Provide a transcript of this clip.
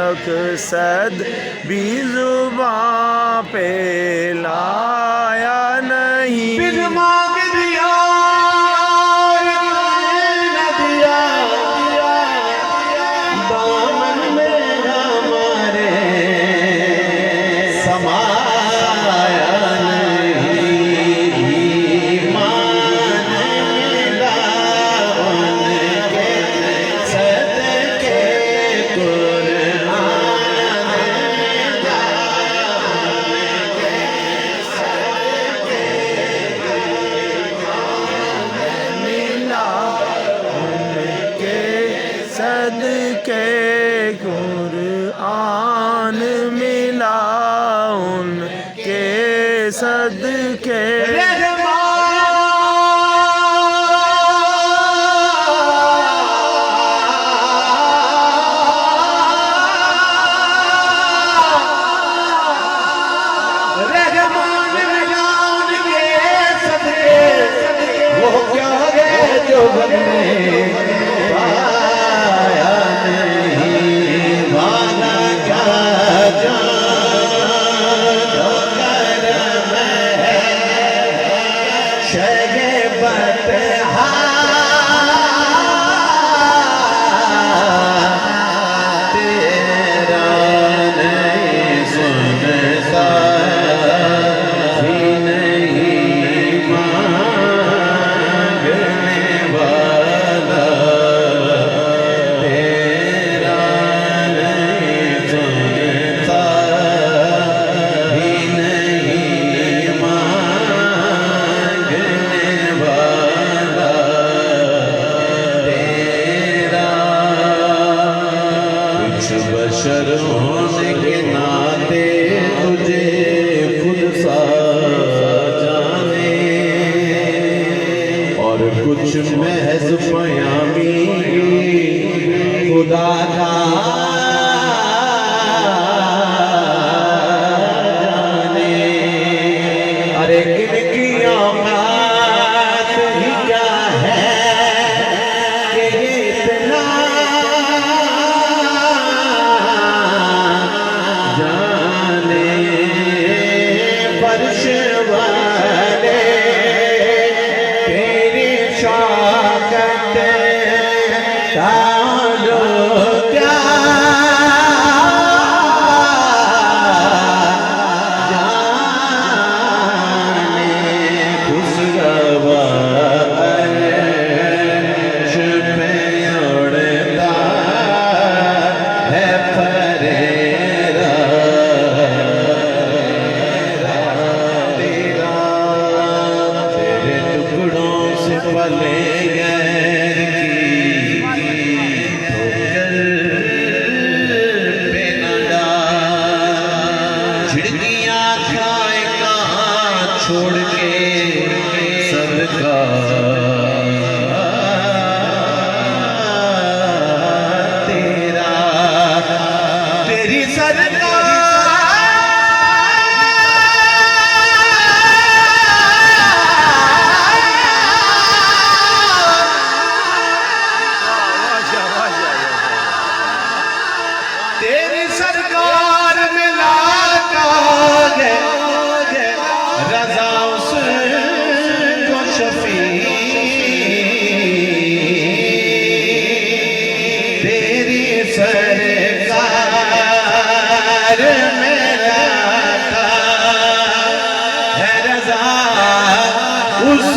मकसद भी जुबां पे लाया नहीं। बिन मांग दिया न दिया, दामन में हमारे समाया नहीं। ईमान मिला उनके सदके, कुरान मिला उनके सदके, मिला उनके सदके कुरान मिला उनके सदके। रहमान मिला उनके सदके, वो क्या है जो हमने पाया नहीं। माना क्या जान जो करम है, शैबत तेरा नहीं सुनता भी नहीं मांगने वाला, तेरा नहीं सुनता भी नहीं मांगने वाला, तेरा कुछ बशर होने के नाते तुझे खुद सा जाने, और कुछ महज पयामी खुदा का जाने। अरे इनकी औकात ही क्या है कि ये इतना जाने। फर्श वाले तेरी शौकत का जो क्या जाने। खुशगवा अर्श पे उड़ता है फरेरा, तेरा तेरे टुकड़ों से पले गैर की ठोकर पे न डाल। झिड़कियां खाए कहाँ छोड़ के सदका तेरा, तेरी सदका तेरी सरकार में लाता है रजा उसको शफी। तेरी सरकार में लाता है रजा उस